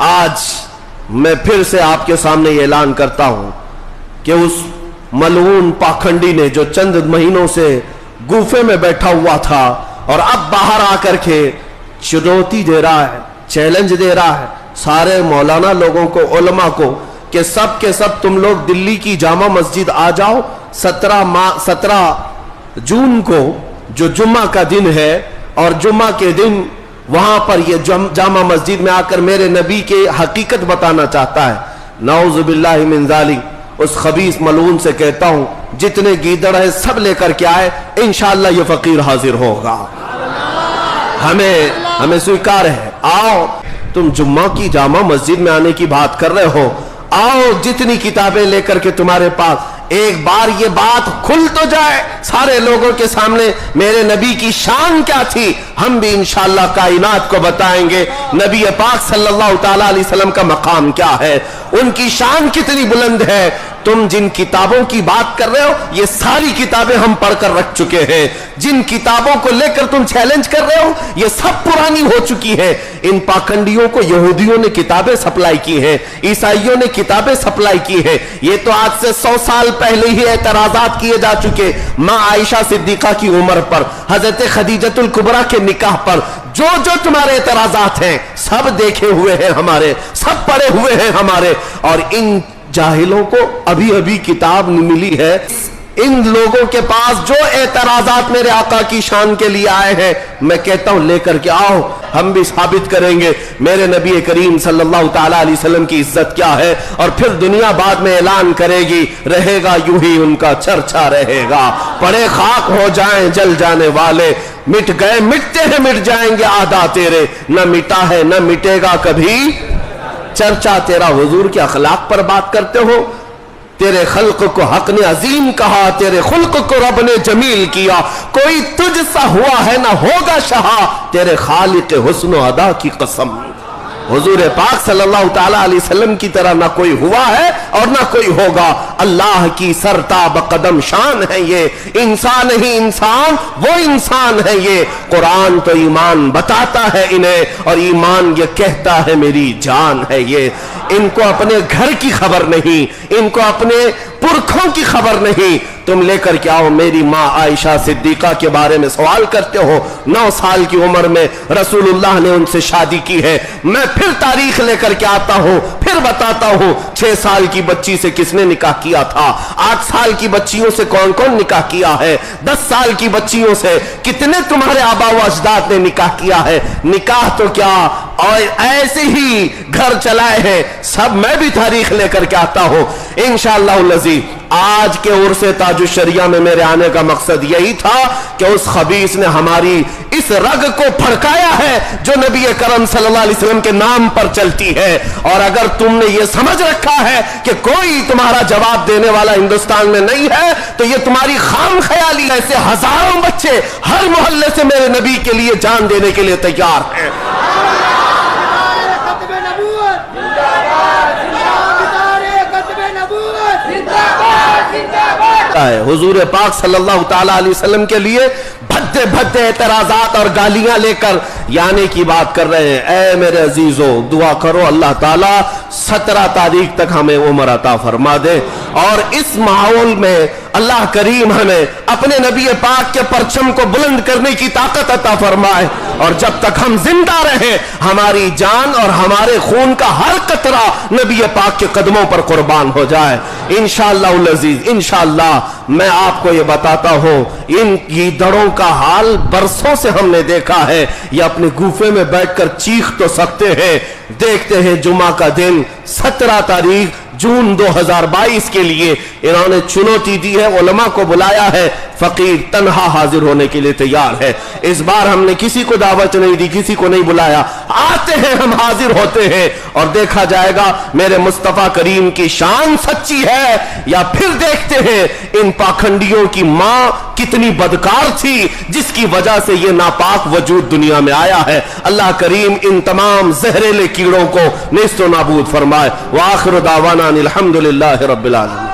आज मैं फिर से आपके सामने ये ऐलान करता हूं कि उस मलऊन पाखंडी ने जो चंद महीनों से गुफे में बैठा हुआ था और अब बाहर आकर के चुनौती दे रहा है, चैलेंज दे रहा है सारे मौलाना लोगों को, उलमा को, कि सब के सब तुम लोग दिल्ली की जामा मस्जिद आ जाओ 17 जून को जो जुम्मा का दिन है, और जुम्मा के दिन वहां पर ये जामा मस्जिद में आकर मेरे नबी के हकीकत बताना चाहता है। नाउज़ु बिल्लाहि मिन ज़ालिक। उस खबीस मलून से कहता हूं जितने गीदड़ है सब लेकर के आए, इंशाअल्लाह ये फकीर हाजिर होगा। हमें स्वीकार है। आओ, तुम जुम्मा की जामा मस्जिद में आने की बात कर रहे हो, आओ जितनी किताबें लेकर के तुम्हारे पास, एक बार ये बात खुल तो जाए सारे लोगों के सामने मेरे नबी की शान क्या थी। हम भी इंशाअल्लाह कायनात को बताएंगे नबी पाक सल्लल्लाहु ताला अलैहि वसल्लम का मकाम क्या है, उनकी शान कितनी बुलंद है। तुम जिन किताबों की बात कर रहे हो ये सारी किताबें हम पढ़कर रख चुके हैं। जिन किताबों को लेकर तुम चैलेंज कर रहे हो ये सब पुरानी हो चुकी है। इन पाखंडियों को यहूदियों ने किताबें सप्लाई की हैं, ईसाइयों ने किताबें सप्लाई की है। ये तो आज से 100 साल पहले ही एतराजात किए जा चुके। मां आयशा सिद्दीका की उम्र पर, हजरत खदीजतुल कुबरा के निकाह पर जो तुम्हारे एतराजात हैं सब देखे हुए हैं हमारे, सब पढ़े हुए हैं हमारे। और इन जाहिलों को अभी अभी किताब मिली है। इन लोगों के पास जो एतराजात मेरे आका की शान के लिए आए हैं, मैं कहता हूं लेकर के आओ, हम भी साबित करेंगे मेरे नबी करीम सल्लल्लाहु ताला अलैहि वसल्लम की इज्जत क्या है। और फिर दुनिया बाद में ऐलान करेगी, रहेगा यूं ही उनका चर्चा रहेगा। पड़े खाक हो जाएं जल जाने वाले, मिट गए मिटते हैं मिट जाएंगे आदा तेरे, न मिटा है न मिटेगा कभी चर्चा तेरा। हुजूर के अखलाक पर बात करते हो। तेरे खल्क को हक ने अजीम कहा, तेरे खुल्क को रब ने जमील किया, कोई तुझ सा हुआ है ना होगा शहा, तेरे खालिक हुस्न अदा की कसम। हुजूर पाक सल्लल्लाहु ताला अलैहि वसल्लम की तरह ना कोई हुआ है और ना कोई होगा। अल्लाह की सरताब कदम शान है ये, इंसान ही इंसान वो इंसान है ये। कुरान तो ईमान बताता है इन्हें और ईमान ये कहता है मेरी जान है ये। इनको अपने घर की खबर नहीं, इनको अपने पुरखों की खबर नहीं। तुम लेकर के आओ, मेरी माँ आयशा सिद्दीका के बारे में सवाल करते हो। 9 साल की उम्र में रसूलुल्लाह ने उनसे शादी की है। मैं फिर तारीख लेकर के आता हूँ, फिर बताता हूँ 6 साल की बच्ची से किसने निकाह किया था, 8 साल की बच्चियों से कौन कौन निकाह किया है, 10 साल की बच्चियों से कितने तुम्हारे आबा व अजदाद ने निकाह किया है। निकाह तो क्या और ऐसे ही घर चलाए हैं सब। मैं भी तारीख लेकर के आता हूँ इंशाअल्लाह लजीज। आज के उर्से ताजुश शरिया में मेरे आने का मकसद यही था कि उस खबीस ने हमारी इस रग को फड़काया है जो नबी करम सल्लल्लाहु अलैहि वसल्लम के नाम पर चलती है। और अगर तुमने ये समझ रखा है कि कोई तुम्हारा जवाब देने वाला हिंदुस्तान में नहीं है तो ये तुम्हारी खाम ख्याली। ऐसे हजारों बच्चे हर मोहल्ले से मेरे नबी के लिए जान देने के लिए तैयार हैं। हुजूर पाक सल्लल्लाहु ताला अलैहि वसल्लम के लिए भद्दे भद्दे एतराजात और गालियां लेकर यानी की बात कर रहे हैं। ऐ मेरे अजीजों, दुआ करो अल्लाह ताला 17 तारीख तक हमें उम्र अता फरमा दे और इस माहौल में अल्लाह करीम हमें अपने नबी पाक के परचम को बुलंद करने की ताकत अता फरमाए। और जब तक हम जिंदा रहे हमारी जान और हमारे खून का हर कतरा नबी पाक के कदमों पर कुर्बान हो जाए इंशाअल्लाह अज़ीज। इंशाअल्लाह मैं आपको ये बताता हूँ, इन गीदड़ों का हाल बरसों से हमने देखा है। ये अपने गुफे में बैठकर चीख तो सकते हैं। देखते हैं जुमा का दिन 17 तारीख जून 2022 के लिए इन्होंने चुनौती दी है, उलमा को बुलाया है, फकीर तन्हा हाजिर होने के लिए तैयार है। इस बार हमने किसी को दावत नहीं दी, किसी को नहीं बुलाया, आते हैं हम हाजिर होते हैं और देखा जाएगा मेरे मुस्तफा करीम की शान सच्ची है या फिर देखते हैं इन पाखंडियों की माँ कितनी बदकार थी जिसकी वजह से ये नापाक वजूद दुनिया में आया है। अल्लाह करीम इन तमाम जहरीले कीड़ों को नेस्तो नाबूद फरमाए। व आखिर दावाना अल्हम्दुलिल्लाहि रब्बिल आलमीन।